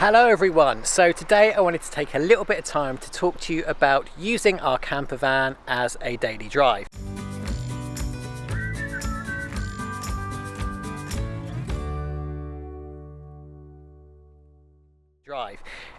Hello everyone, so today I wanted to take a little bit of time to talk to you about using our camper van as a daily drive.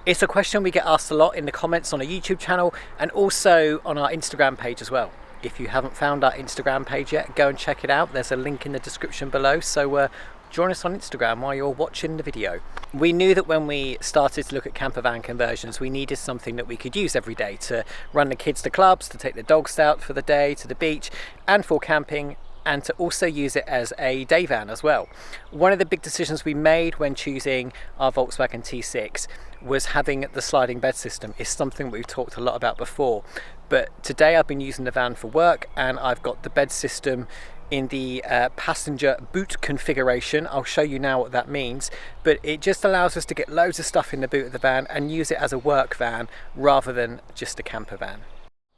It's a question we get asked a lot in the comments on our YouTube channel and also on our Instagram page as well. If you haven't found our Instagram page yet, go and check it out. There's a link in the description below, so join us on Instagram while you're watching the video. We knew that when we started to look at camper van conversions, we needed something that we could use every day to run the kids to clubs, to take the dogs out for the day, to the beach, and for camping, and to also use it as a day van as well. One of the big decisions we made when choosing our Volkswagen T6 was having the sliding bed system. It's something we've talked a lot about before, but today I've been using the van for work and I've got the bed system in the passenger boot configuration. I'll show you now what that means, but it just allows us to get loads of stuff in the boot of the van and use it as a work van rather than just a camper van.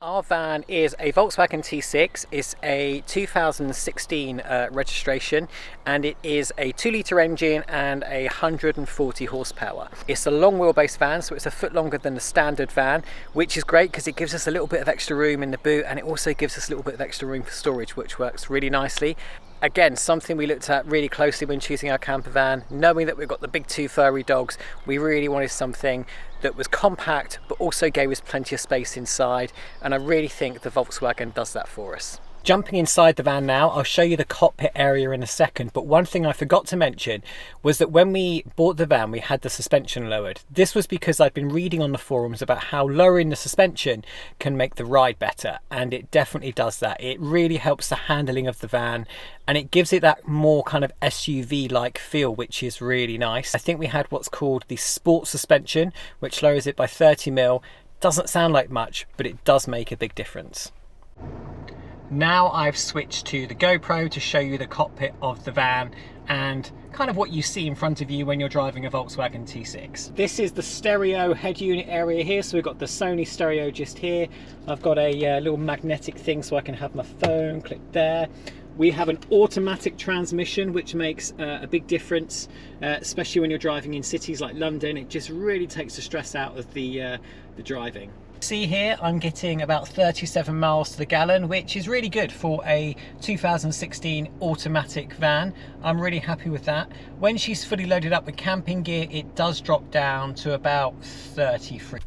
Our van is a Volkswagen T6. It's a 2016 registration and it is a 2-litre engine and 140 horsepower. It's a long wheelbase van, so it's a foot longer than the standard van, which is great because it gives us a little bit of extra room in the boot and it also gives us a little bit of extra room for storage, which works really nicely. Again, something we looked at really closely when choosing our camper van. Knowing that we've got the big 2 furry dogs, we really wanted something that was compact but also gave us plenty of space inside, and I really think the Volkswagen does that for us. Jumping inside the van now, I'll show you the cockpit area in a second, but one thing I forgot to mention was that when we bought the van we had the suspension lowered. This was because I'd been reading on the forums about how lowering the suspension can make the ride better, and it definitely does that. It really helps the handling of the van and it gives it that more kind of SUV-like feel, which is really nice. I think we had what's called the sport suspension, which lowers it by 30mm. Doesn't sound like much, but it does make a big difference. Now I've switched to the GoPro to show you the cockpit of the van and kind of what you see in front of you when you're driving a Volkswagen T6. This is the stereo head unit area here, so we've got the Sony stereo just here. I've got a little magnetic thing so I can have my phone, click there. We have an automatic transmission, which makes a big difference, especially when you're driving in cities like London. It just really takes the stress out of the driving. See here, I'm getting about 37 miles to the gallon, which is really good for a 2016 automatic van. I'm really happy with that. When she's fully loaded up with camping gear, it does drop down to about 33.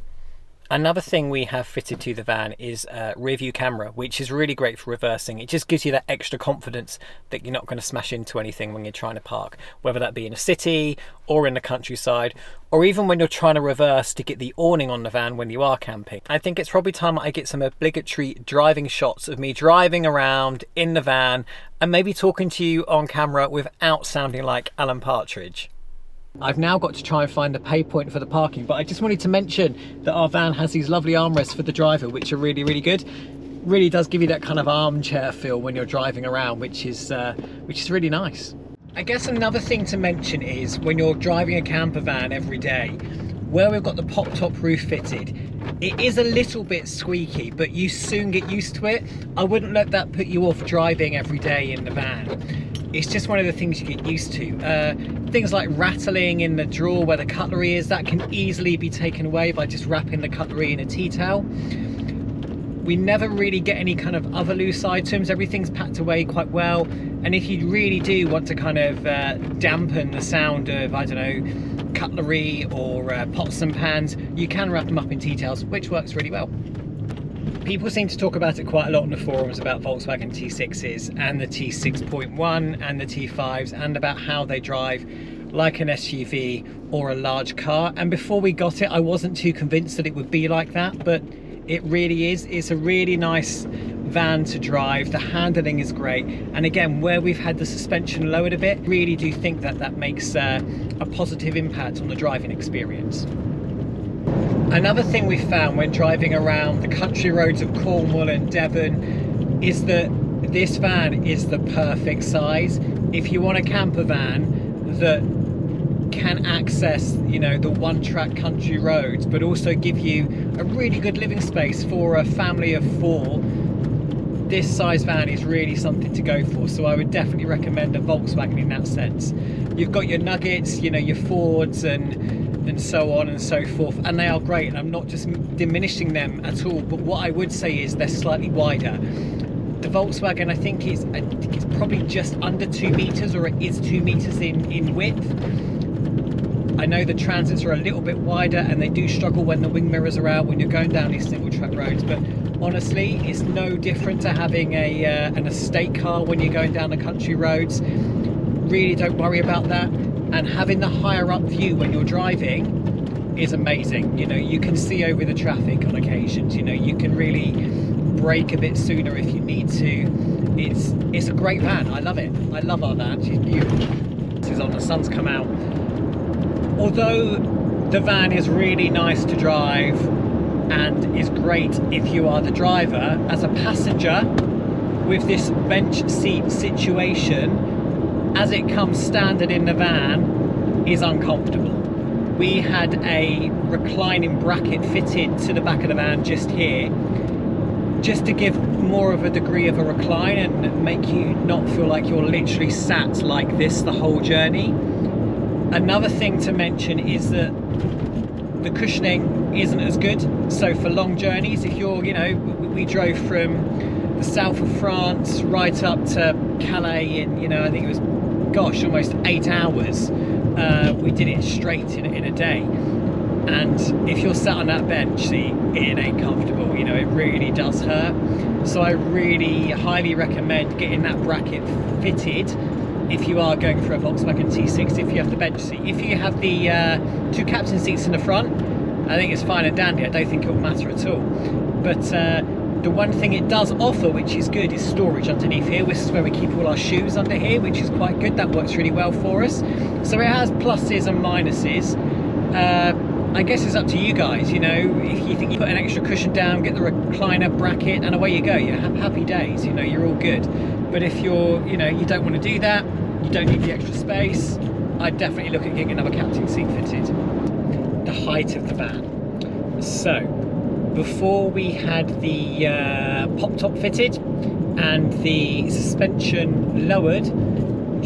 Another thing we have fitted to the van is a rear view camera, which is really great for reversing. It just gives you that extra confidence that you're not going to smash into anything when you're trying to park, whether that be in a city or in the countryside, or even when you're trying to reverse to get the awning on the van when you are camping. I think it's probably time I get some obligatory driving shots of me driving around in the van and maybe talking to you on camera without sounding like Alan Partridge. I've now got to try and find the pay point for the parking, but I just wanted to mention that our van has these lovely armrests for the driver, which are really good. Really does give you that kind of armchair feel when you're driving around, which is really nice. I guess another thing to mention is when you're driving a camper van every day, where we've got the pop-top roof fitted, it is a little bit squeaky, but you soon get used to it. I wouldn't let that put you off driving every day in the van. It's just one of the things you get used to. Things like rattling in the drawer where the cutlery is, that can easily be taken away by just wrapping the cutlery in a tea towel. We never really get any kind of other loose items. Everything's packed away quite well. And if you really do want to kind of dampen the sound of, I don't know, cutlery or pots and pans, you can wrap them up in tea towels, which works really well. People seem to talk about it quite a lot on the forums about Volkswagen T6s and the T6.1 and the T5s and about how they drive like an SUV or a large car. And before we got it, I wasn't too convinced that it would be like that, but it really is. It's a really nice van to drive. The handling is great. And again, where we've had the suspension lowered a bit, really do think that that makes a positive impact on the driving experience. Another thing we found when driving around the country roads of Cornwall and Devon is that this van is the perfect size. If you want a camper van that can access, you know, the one-track country roads, but also give you a really good living space for a family of 4, this size van is really something to go for. So I would definitely recommend a Volkswagen in that sense. You've got your Nuggets, you know, your Fords and and so on and so forth, and they are great, and I'm not just diminishing them at all, but what I would say is they're slightly wider. The Volkswagen, I think it's probably just under 2 meters, or it is 2 meters in width. I know the Transits are a little bit wider, and they do struggle when the wing mirrors are out when you're going down these single track roads, but honestly it's no different to having an estate car when you're going down the country roads. Really don't worry about that. And having the higher up view when you're driving is amazing. You know, you can see over the traffic on occasions. You know, you can really brake a bit sooner if you need to. It's a great van. I love it. I love our van. She's beautiful. This is on, the sun's come out. Although the van is really nice to drive and is great if you are the driver, as a passenger with this bench seat situation, as it comes standard in the van, is uncomfortable. We had a reclining bracket fitted to the back of the van just here, just to give more of a degree of a recline and make you not feel like you're literally sat like this the whole journey. Another thing to mention is that the cushioning isn't as good. So for long journeys, if you're, you know, we drove from the south of France right up to Calais in, you know, I think it was, gosh, almost 8 hours. We did it straight in a day, and if you're sat on that bench seat, it ain't comfortable. You know, it really does hurt. So I really highly recommend getting that bracket fitted if you are going for a Volkswagen T6, if you have the bench seat. If you have the 2 captain seats in the front, I think it's fine and dandy. I don't think it will matter at all. But the one thing it does offer, which is good, is storage underneath here. This is where we keep all our shoes under here, which is quite good. That works really well for us. So it has pluses and minuses. I guess it's up to you guys. You know, if you think you put an extra cushion down, get the recliner bracket, and away you go. You have happy days. You know, you're all good. But if you're, you know, you don't want to do that, you don't need the extra space, I'd definitely look at getting another captain seat fitted. The height of the van. So, before we had the pop top fitted and the suspension lowered,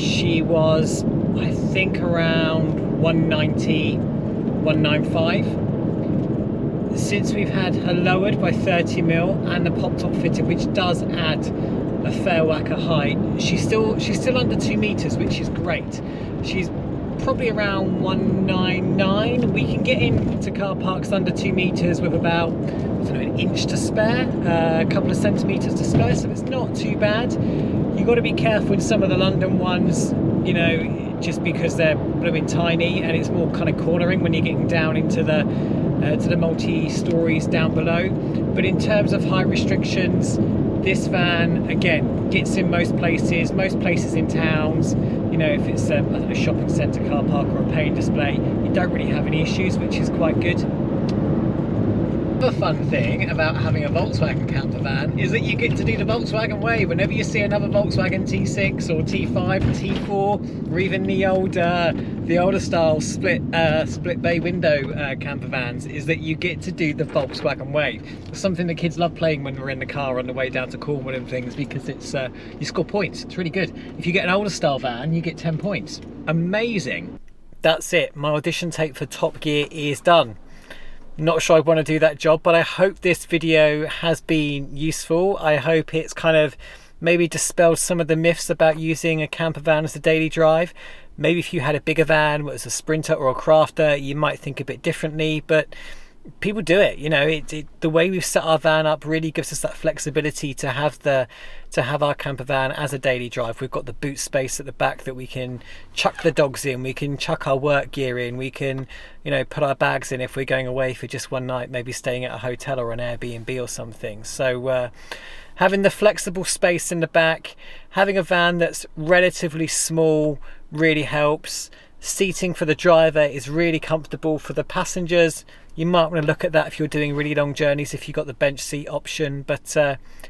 she was, I think, around 190, 195. Since we've had her lowered by 30mm and the pop top fitted, which does add a fair whack of height, she's still under 2 meters, which is great. She's probably around 199. We can get into car parks under 2 meters with about, I don't know, an inch to spare, a couple of centimeters to spare, so it's not too bad. You've got to be careful in some of the London ones, you know, just because they're blooming tiny and it's more kind of cornering when you're getting down into the multi-stories down below. But in terms of height restrictions, this van, again, gets in most places in towns. You know, if it's a shopping centre car park or a paying display, you don't really have any issues, which is quite good. The fun thing about having a Volkswagen camper van is that you get to do the Volkswagen way. Whenever you see another Volkswagen T6 or T5 or T4, or even the older style split bay window camper vans, is that you get to do the Volkswagen way. It's something the kids love playing when we're in the car on the way down to Cornwall and things, because it's you score points. It's really good. If you get an older style van, you get 10 points. Amazing. That's it. My audition tape for Top Gear is done. Not sure I want to do that job, but I hope this video has been useful. I hope it's kind of maybe dispelled some of the myths about using a camper van as a daily drive. Maybe if you had a bigger van, whether it's a Sprinter or a Crafter, you might think a bit differently, but people do it. You know, the way we've set our van up really gives us that flexibility to have our camper van as a daily drive. We've got the boot space at the back that we can chuck the dogs in, we can chuck our work gear in, we can, you know, put our bags in if we're going away for just one night, maybe staying at a hotel or an Airbnb or something. So having the flexible space in the back, having a van that's relatively small really helps. Seating for the driver is really comfortable. For the passengers, you might want to look at that if you're doing really long journeys, if you've got the bench seat option. But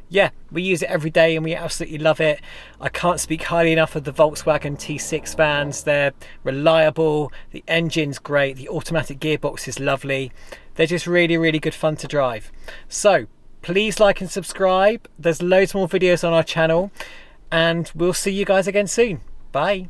yeah, we use it every day and we absolutely love it. I can't speak highly enough of the Volkswagen T6 vans. They're reliable, the engine's great, the automatic gearbox is lovely. They're just really, really good fun to drive. So please like and subscribe. There's loads more videos on our channel, and we'll see you guys again soon. Bye.